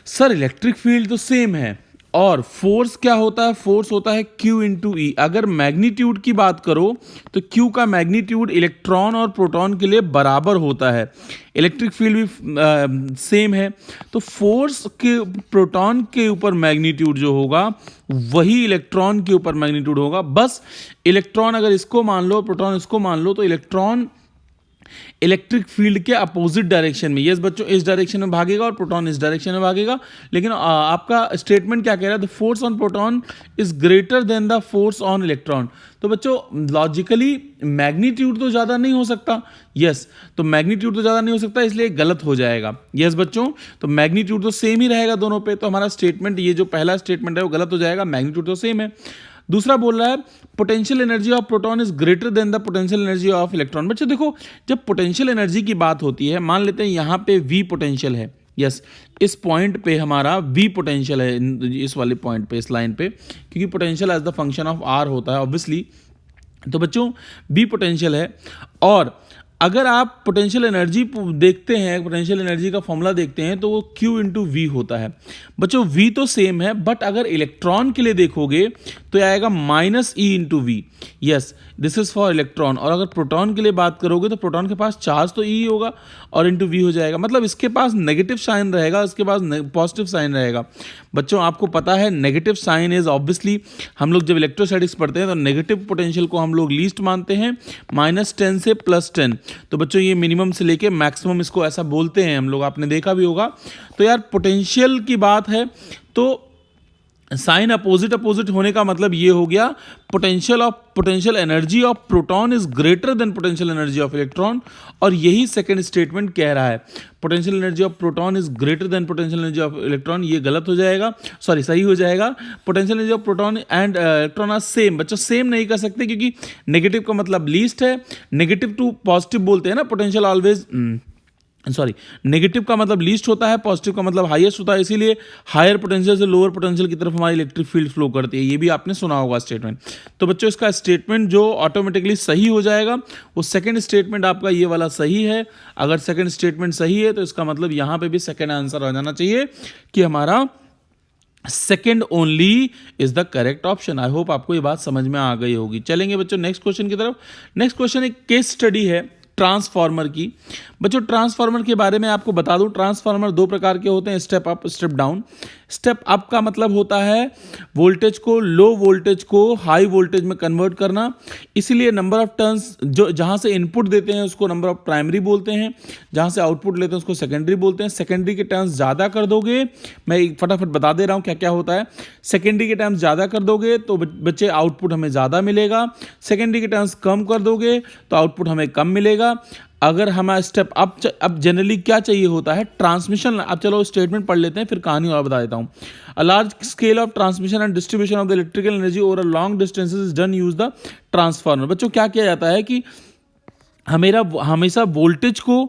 sir, electric field तो सेम है, और फोर्स क्या होता है? फोर्स होता है Q इंटू ई। अगर मैग्नीट्यूड की बात करो तो Q का मैग्नीट्यूड इलेक्ट्रॉन और प्रोटॉन के लिए बराबर होता है, इलेक्ट्रिक फील्ड भी सेम है, तो फोर्स के प्रोटॉन के ऊपर मैग्नीट्यूड जो होगा वही इलेक्ट्रॉन के ऊपर मैग्नीट्यूड होगा। बस इलेक्ट्रॉन अगर इसको मान लो, प्रोटॉन इसको मान लो, तो इलेक्ट्रॉन इलेक्ट्रिक फील्ड के अपोजिट डायरेक्शन में, यस बच्चों, इस डायरेक्शन में भागेगा और प्रोटॉन इस डायरेक्शन में भागेगा। लेकिन आपका स्टेटमेंट क्या कह रहा है? The force on proton is greater then the force on electron. तो बच्चों लॉजिकली मैग्नीट्यूड तो ज़्यादा नहीं हो सकता, यस, तो मैग्नीट्यूड तो ज़्यादा नहीं हो सकता, इसलिए गलत हो जाएगा। यस बच्चों, तो मैग्नीट्यूड तो सेम ही रहेगा दोनों पे, तो हमारा स्टेटमेंट, ये जो पहला स्टेटमेंट है वो गलत हो जाएगा, मैग्नीट्यूड तो सेम है। दूसरा बोल रहा है potential energy of proton is greater then the potential energy of electron. बच्चों देखो, जब पोटेंशियल एनर्जी की बात होती है, मान लेते हैं यहाँ पे V पोटेंशियल है, यस, इस पॉइंट पे हमारा V पोटेंशियल है, इस वाले पॉइंट पे, इस लाइन पे, क्योंकि potential as the function of R होता है ऑब्वियसली। तो बच्चों V पोटेंशियल है, और अगर आप पोटेंशियल एनर्जी देखते हैं, पोटेंशियल एनर्जी का फॉर्मूला देखते हैं, तो वो Q इंटू वी होता है। बच्चों V तो सेम है, बट अगर इलेक्ट्रॉन के लिए देखोगे तो आएगा minus E into V, yes, this is for electron. और अगर प्रोटॉन के लिए बात करोगे तो प्रोटॉन के पास चार्ज तो ई होगा और इंटू वी हो जाएगा, मतलब इसके पास नेगेटिव साइन रहेगा, इसके पास पॉजिटिव साइन रहेगा। बच्चों आपको पता है नेगेटिव साइन इज ऑब्वियसली, हम लोग जब इलेक्ट्रोस्टैटिक्स पढ़ते हैं तो नेगेटिव पोटेंशियल को हम लोग लीस्ट मानते हैं, -10 से +10। तो बच्चों ये मिनिमम से लेके मैक्सिमम इसको ऐसा बोलते हैं हम लोग, आपने देखा भी होगा। तो यार पोटेंशियल की बात है तो साइन अपोजिट होने का मतलब ये हो गया potential energy of proton is greater than potential energy of electron, और यही सेकंड स्टेटमेंट कह रहा है potential energy of proton is greater than potential energy of electron. ये गलत हो जाएगा, सॉरी सही हो जाएगा। Potential energy of proton and electron are same. बच्चों सेम नहीं कर सकते क्योंकि नेगेटिव का मतलब लीस्ट है, नेगेटिव टू पॉजिटिव बोलते हैं ना, पोटेंशियल ऑलवेज सॉरी नेगेटिव का मतलब लीस्ट होता है, पॉजिटिव का मतलब हाईएस्ट होता है, इसीलिए हायर पोटेंशियल से लोअर पोटेंशियल की तरफ हमारी इलेक्ट्रिक फील्ड फ्लो करती है। ये भी आपने सुना होगा स्टेटमेंट। तो बच्चों इसका स्टेटमेंट जो ऑटोमेटिकली सही हो जाएगा वो सेकंड स्टेटमेंट आपका ये वाला सही है। अगर सेकंड स्टेटमेंट सही है तो इसका मतलब यहाँ पे भी सेकंड आंसर आ जाना चाहिए कि हमारा second only is the correct option. I hope आपको ये बात समझ में आ गई होगी। चलेंगे बच्चों नेक्स्ट क्वेश्चन की तरफ। नेक्स्ट क्वेश्चन एक केस स्टडी है ट्रांसफार्मर की। बच्चों ट्रांसफार्मर के बारे में आपको बता दूं, ट्रांसफार्मर दो प्रकार के होते हैं, step up step down. Step up का मतलब होता है वोल्टेज को, लो वोल्टेज को हाई वोल्टेज में कन्वर्ट करना, इसीलिए नंबर ऑफ टर्न्स जो जहां से इनपुट देते हैं उसको नंबर ऑफ प्राइमरी बोलते हैं, जहां से आउटपुट लेते हैं उसको सेकेंडरी बोलते हैं। सेकेंडरी के टर्न्स ज़्यादा कर दोगे, मैं फटाफट बता दे रहा हूं क्या क्या होता है। सेकेंडरी के टर्म्स ज़्यादा कर दोगे तो बच्चे आउटपुट हमें ज़्यादा मिलेगा, सेकेंडरी के टर्म्स कम कर दोगे तो आउटपुट हमें कम मिलेगा। अगर हमारा स्टेप अब जनरली क्या चाहिए होता है, ट्रांसमिशन। अब चलो स्टेटमेंट पढ़ लेते हैं फिर कहानी और बता देता हूं। A large scale of transmission and distribution of the electrical energy over a long distances is done use the transformer. बच्चों क्या किया जाता है कि हमेशा वोल्टेज को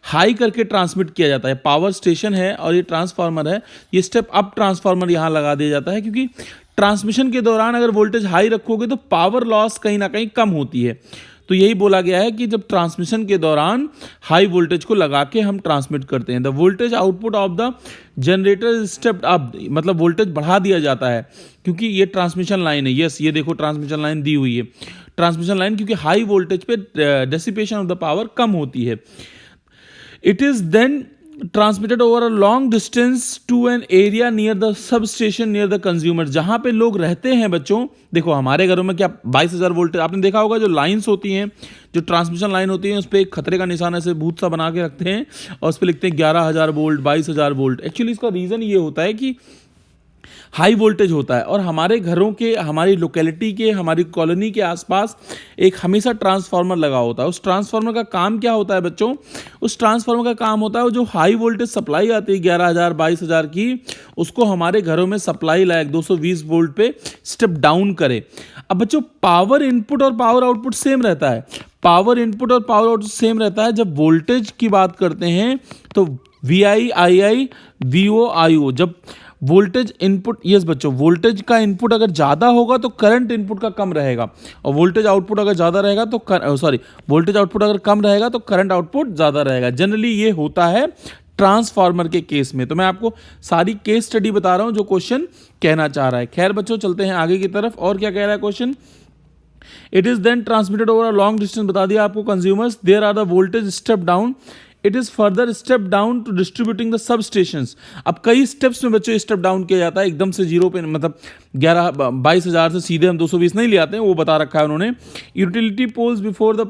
हाई करके ट्रांसमिट किया जाता है। पावर स्टेशन है और ये ट्रांसफार्मर है, ये स्टेप अप ट्रांसफार्मर यहाँ लगा दिया जाता है क्योंकि ट्रांसमिशन के दौरान अगर वोल्टेज हाई रखोगे तो पावर लॉस कहीं ना कहीं कम होती है। तो यही बोला गया है कि जब ट्रांसमिशन के दौरान हाई वोल्टेज को लगा के हम ट्रांसमिट करते हैं। The voltage output of the generator stepped up, मतलब वोल्टेज बढ़ा दिया जाता है क्योंकि ये ट्रांसमिशन लाइन है। यस, ये देखो ट्रांसमिशन लाइन दी हुई है, ट्रांसमिशन लाइन, क्योंकि हाई वोल्टेज पे डेसिपेशन ऑफ द पावर कम होती है। It is then transmitted over a long distance to an area near the sub station near the consumer. जहां पे लोग रहते हैं बच्चों, देखो हमारे घरों में क्या 22,000 वोल्ट आपने देखा होगा, जो लाइंस होती हैं, जो ट्रांसमिशन लाइन होती है, उस पर एक खतरे का निशान ऐसे भूत सा बना के रखते हैं और उस पर लिखते हैं 11,000 वोल्ट, 22,000 वोल्ट। एक्चुअली इसका रीज़न ये होता है कि हाई वोल्टेज होता है और हमारे घरों के, हमारी लोकेलिटी के, हमारी कॉलोनी के आसपास एक हमेशा ट्रांसफार्मर लगा होता है। उस ट्रांसफार्मर का काम क्या होता है बच्चों? उस ट्रांसफार्मर का काम होता है जो हाई वोल्टेज सप्लाई आती है 11,000 22,000 की, उसको हमारे घरों में सप्लाई लायक 220 वोल्ट पे स्टेप डाउन करे। अब बच्चों पावर इनपुट और पावर आउटपुट सेम रहता है। पावर इनपुट और पावर आउटपुट सेम रहता है। जब वोल्टेज की बात करते हैं तो VI II VO IO, जब वोल्टेज इनपुट, यस बच्चों, वोल्टेज का इनपुट अगर ज़्यादा होगा तो करंट इनपुट का कम रहेगा और वोल्टेज आउटपुट अगर ज़्यादा रहेगा तो वोल्टेज आउटपुट अगर कम रहेगा तो करंट आउटपुट ज़्यादा रहेगा। जनरली ये होता है ट्रांसफार्मर के केस में। तो मैं आपको सारी केस स्टडी बता रहा हूँ जो क्वेश्चन कहना चाह रहा है। खैर बच्चों चलते हैं आगे की तरफ। और क्या कह रहा है question? It is then transmitted over a long distance, बता दिया आपको, consumers, there are the voltage step down, it is further step down to distributing the sub stations. अब कई स्टेप्स में बच्चों स्टेप डाउन किया जाता है, एकदम से जीरो पे, मतलब 22,000 से सीधे हम 220 नहीं ले आते हैं, वो बता रखा है उन्होंने। Utility poles before the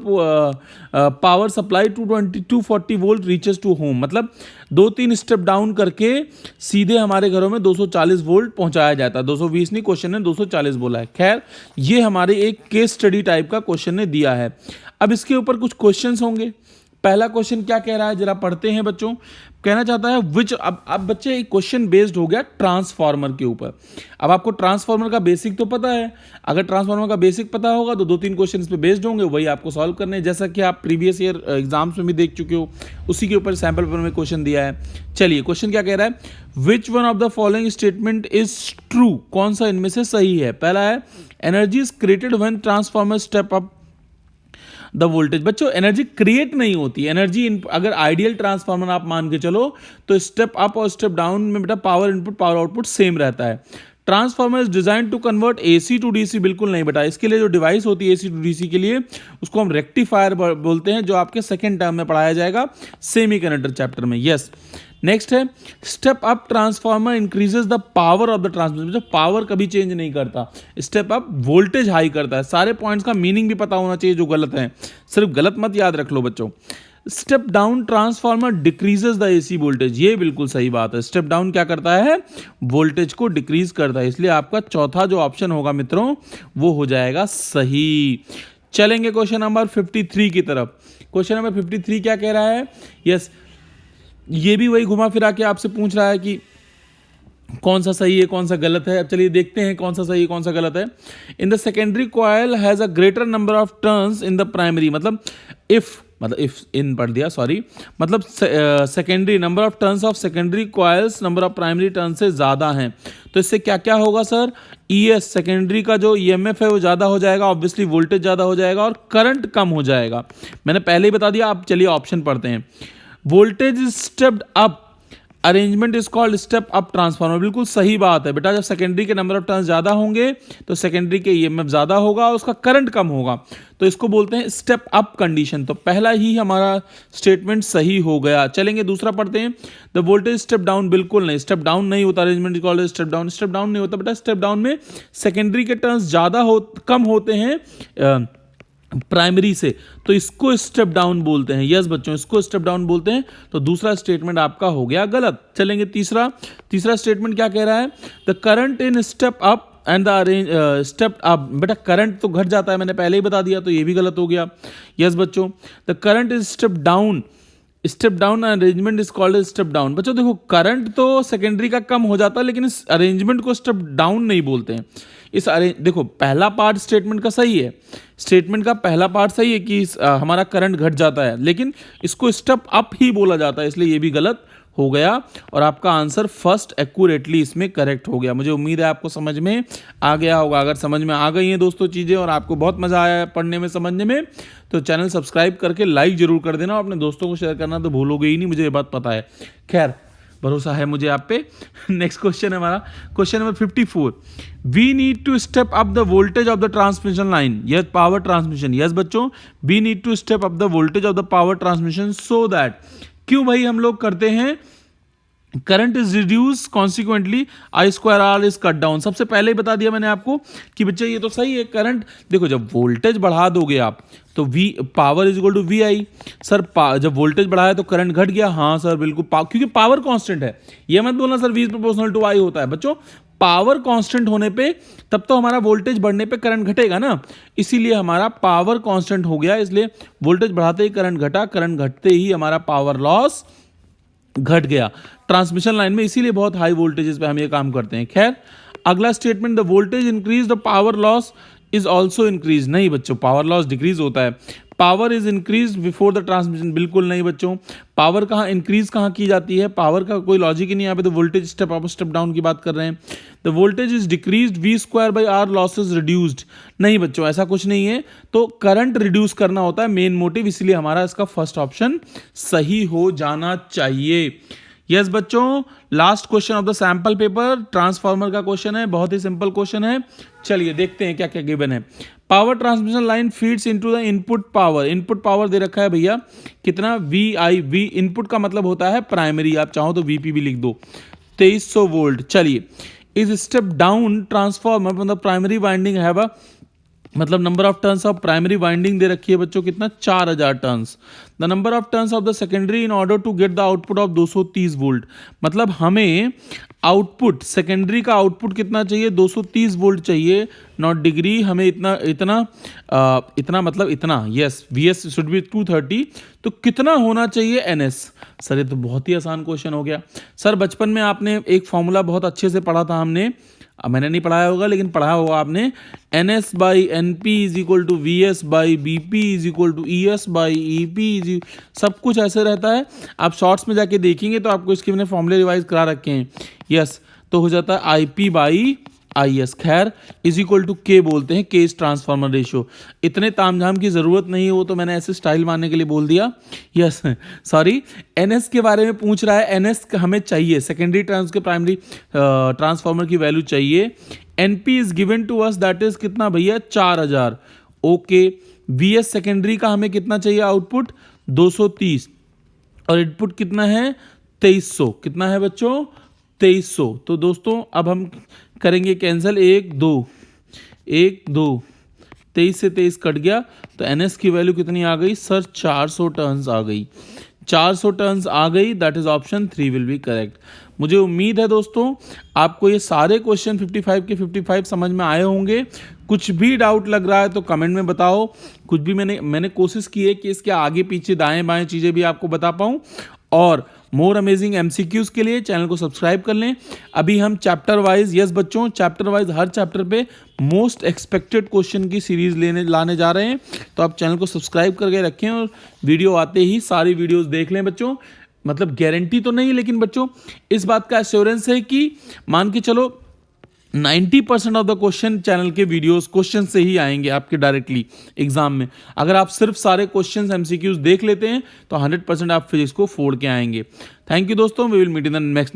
power supply 240 volt reaches to home, मतलब 2-3 स्टेप डाउन करके सीधे हमारे घरों में 240 वोल्ट पहुंचाया जाता है। 220 नहीं, क्वेश्चन ने 240 बोला है। खैर ये हमारे एक केस स्टडी टाइप का क्वेश्चन ने दिया है। अब इसके ऊपर कुछ क्वेश्चंस होंगे। पहला क्वेश्चन क्या कह रहा है जरा पढ़ते हैं बच्चों। कहना चाहता है विच, अब बच्चे एक क्वेश्चन बेस्ड हो गया ट्रांसफार्मर के ऊपर। अब आपको ट्रांसफार्मर का बेसिक तो पता है, अगर ट्रांसफार्मर का बेसिक पता होगा तो 2-3 क्वेश्चन इस पे बेस्ड होंगे, वही आपको सॉल्व करने हैं, जैसा कि आप प्रीवियस ईयर एग्जाम्स में भी देख चुके हो, उसी के ऊपर सैंपल पेपर में क्वेश्चन दिया है। चलिए क्वेश्चन क्या कह रहा है, which one of the following statement is true, कौन सा इनमें से सही है? पहला है energy is created when transformer step up the voltage. बच्चों एनर्जी क्रिएट नहीं होती, एनर्जी अगर आइडियल ट्रांसफार्मर आप मान के चलो तो स्टेप अप और स्टेप डाउन में बेटा power input power output same रहता है। Transformer is design to convert AC to DC, बिल्कुल नहीं बेटा। इसके लिए जो डिवाइस होती है AC टू DC के लिए, उसको हम रेक्टिफायर बोलते हैं, जो आपके सेकेंड टर्म में पढ़ाया जाएगा सेमीकंडक्टर चैप्टर में। यस। नेक्स्ट है step up transformer increases the power of the transmission, जो पावर कभी चेंज नहीं करता, स्टेप अप वोल्टेज हाई करता है। सारे पॉइंट्स का मीनिंग भी पता होना चाहिए जो गलत है, सिर्फ गलत मत याद रख लो बच्चों। Step down transformer decreases the AC voltage, ये बिल्कुल सही बात है। स्टेप डाउन क्या करता है? वोल्टेज को डिक्रीज करता है, इसलिए आपका चौथा जो ऑप्शन होगा मित्रों वो हो जाएगा सही। चलेंगे क्वेश्चन नंबर 53 की तरफ। क्वेश्चन नंबर 53 क्या कह रहा है? यस, ये भी वही घुमा फिरा के आपसे पूछ रहा है कि कौन सा सही है कौन सा गलत है। अब चलिए देखते हैं कौन सा सही है कौन सा गलत है। In the secondary coil has a greater number of turns in the primary, मतलब इफ इन पढ़ दिया, सॉरी, मतलब secondary number of turns of secondary coils number of primary turn से ज़्यादा हैं, तो इससे क्या क्या होगा सर? ES सेकेंडरी का जो EMF है वो ज़्यादा हो जाएगा, ऑब्वियसली वोल्टेज ज़्यादा हो जाएगा और करंट कम हो जाएगा। मैंने पहले ही बता दिया। आप चलिए ऑप्शन पढ़ते हैं। Voltage is stepped up, arrangement is called step up transformer, बिल्कुल सही बात है बेटा। जब सेकेंडरी के नंबर ऑफ टर्न्स ज़्यादा होंगे तो सेकेंडरी के EMF ज़्यादा होगा और उसका करंट कम होगा, तो इसको बोलते हैं स्टेप अप कंडीशन। तो पहला ही हमारा स्टेटमेंट सही हो गया। चलेंगे दूसरा पढ़ते हैं। द वोल्टेज स्टेप डाउन, बिल्कुल नहीं, स्टेप डाउन नहीं होता, arrangement is called step down, step down नहीं होता बेटा। स्टेप डाउन में सेकेंडरी के टर्न्स ज़्यादा कम होते हैं प्राइमरी से, तो इसको स्टेप डाउन बोलते हैं। यस बच्चों, इसको स्टेप डाउन बोलते हैं। तो दूसरा स्टेटमेंट आपका हो गया गलत। चलेंगे तीसरा स्टेटमेंट क्या कह रहा है? The current in step up and the step up, बेटा करंट तो घट जाता है, मैंने पहले ही बता दिया, तो ये भी गलत हो गया। यस बच्चों, the current is step down arrangement is called step down. बच्चों देखो, करंट तो सेकेंडरी का कम हो जाता है, लेकिन इस अरेंजमेंट को स्टेप डाउन नहीं बोलते हैं। देखो पहला पार्ट स्टेटमेंट का सही है, स्टेटमेंट का पहला पार्ट सही है कि हमारा करंट घट जाता है, लेकिन इसको स्टेप अप ही बोला जाता है, इसलिए ये भी गलत हो गया और आपका आंसर फर्स्ट एक्यूरेटली इसमें करेक्ट हो गया। मुझे उम्मीद है आपको समझ में आ गया होगा। अगर समझ में आ गई हैं दोस्तों चीज़ें और आपको बहुत मज़ा आया है पढ़ने में समझने में, तो चैनल सब्सक्राइब करके लाइक जरूर कर देना और अपने दोस्तों को शेयर करना तो भूलोगे ही नहीं, मुझे ये बात पता है। खैर भरोसा है मुझे आप पे। नेक्स्ट क्वेश्चन है हमारा, question number 54। We need to step up the voltage of the transmission line, yes power transmission. Yes बच्चों, we need to step up the voltage of the power transmission so that, क्यों भाई हम लोग करते हैं current is reduce consequently I square R is cut down. सबसे पहले ही बता दिया मैंने आपको कि बच्चे ये तो सही है, करंट देखो जब वोल्टेज बढ़ा दोगे आप तो V power is equal to V I. Sir जब वोल्टेज बढ़ाया तो करंट घट गया, हाँ सर बिल्कुल, क्योंकि पावर कांस्टेंट है। ये मत बोलना sir V proportional to I होता है। बच्चों पावर कांस्टेंट होने पे तब तो हमारा वोल्टेज बढ़ने पे करंट घटेगा ना, इसीलिए हमारा पावर कांस्टेंट हो गया, इसलिए वोल्टेज बढ़ाते ही करंट घटा, करंट घटते ही हमारा पावर लॉस घट गया ट्रांसमिशन लाइन में, इसीलिए बहुत हाई वोल्टेजेस पे हम ये काम करते हैं। खैर अगला statement, the voltage increase the power loss is also increase. नहीं बच्चों, पावर लॉस डिक्रीज होता है। Power is increase before the transmission, बिल्कुल नहीं बच्चों। पावर कहाँ इंक्रीज कहाँ की जाती है, पावर का कोई लॉजिक ही नहीं। यहाँ पे तो voltage step up step down की बात कर रहे हैं। The voltage is decreased V square by R losses reduced. नहीं बच्चों ऐसा कुछ नहीं है, तो करंट रिड्यूस करना होता है मेन मोटिव, इसलिए हमारा इसका फर्स्ट ऑप्शन सही हो जाना चाहिए। यस बच्चों, last question of the sample paper transformer का क्वेश्चन है, बहुत ही सिंपल क्वेश्चन है। चलिए देखते हैं क्या क्या गिवन है। Power transmission line feeds into the input power. Input power दे रखा है भैया कितना, वी आई। वी इनपुट का मतलब होता है प्राइमरी, आप चाहो तो वीपी भी लिख दो, 2300 वोल्ट। चलिए इज स्टेप डाउन ट्रांसफार्मर मतलब प्राइमरी वाइंडिंग है मतलब number of turns of primary winding दे रखी है बच्चों कितना, 4000 turns. The number of turns of the secondary in order to get the output of 230 volt. मतलब हमें आउटपुट सेकेंडरी का आउटपुट कितना चाहिए, 230 वोल्ट चाहिए, नॉट डिग्री। हमें इतना मतलब इतना, yes V S should be 230, तो कितना होना चाहिए एन एस। सर ये तो बहुत ही आसान क्वेश्चन हो गया। सर बचपन में आपने एक फॉर्मूला बहुत अच्छे से पढ़ा था हमने, मैंने नहीं पढ़ाया होगा लेकिन पढ़ा होगा आपने, N S by N P is equal to V S by B P is equal to E S by E P, सब कुछ ऐसे रहता है। आप शॉर्ट्स में जाके देखेंगे तो आपको इसके मैंने फॉर्मूले रिवाइज करा रखे हैं। यस तो हो जाता है I P by I S, खैर इज इक्वल टू के बोलते हैं, के इज ट्रांसफार्मर रेशियो। इतने तामझाम की जरूरत नहीं है, वो तो मैंने ऐसे स्टाइल मारने के लिए बोल दिया। यस सॉरी, एनएस के बारे में पूछ रहा है, एनएस हमें चाहिए, सेकेंडरी ट्रांस के प्राइमरी ट्रांसफार्मर की वैल्यू चाहिए। NP is given to us that is कितना भैया, 4000। ओके, वीएस सेकेंडरी का हमें कितना चाहिए आउटपुट, 230, और इनपुट कितना है 2300। कितना है बच्चों, 2300। तो दोस्तों अब हम करेंगे कैंसिल, 1 2 23 से 23 कट गया, तो एनएस की वैल्यू कितनी आ गई सर, 400 टर्न्स आ गई। 400 टर्न्स आ गई, that is option 3 will be correct. मुझे उम्मीद है दोस्तों आपको ये सारे क्वेश्चन 55 के 55 समझ में आए होंगे। कुछ भी डाउट लग रहा है तो कमेंट में बताओ। कुछ भी मैंने कोशिश की है कि इसके आगे पीछे दाएं बाएं चीज़ें भी आपको बता पाऊँ। और मोर अमेजिंग एमसीक्यूज के लिए चैनल को सब्सक्राइब कर लें। अभी हम चैप्टर वाइज, यस बच्चों चैप्टर वाइज हर चैप्टर पे मोस्ट एक्सपेक्टेड क्वेश्चन की सीरीज लाने जा रहे हैं, तो आप चैनल को सब्सक्राइब करके रखें और वीडियो आते ही सारी वीडियोस देख लें बच्चों। मतलब गारंटी तो नहीं, लेकिन बच्चों इस बात का एश्योरेंस है कि मान के चलो 90% ऑफ द क्वेश्चन चैनल के वीडियोस क्वेश्चन से ही आएंगे आपके डायरेक्टली एग्जाम में। अगर आप सिर्फ सारे क्वेश्चंस एमसीक्यूज देख लेते हैं तो 100% आप फिजिक्स को फोड़ के आएंगे। थैंक यू दोस्तों, we will meet in the next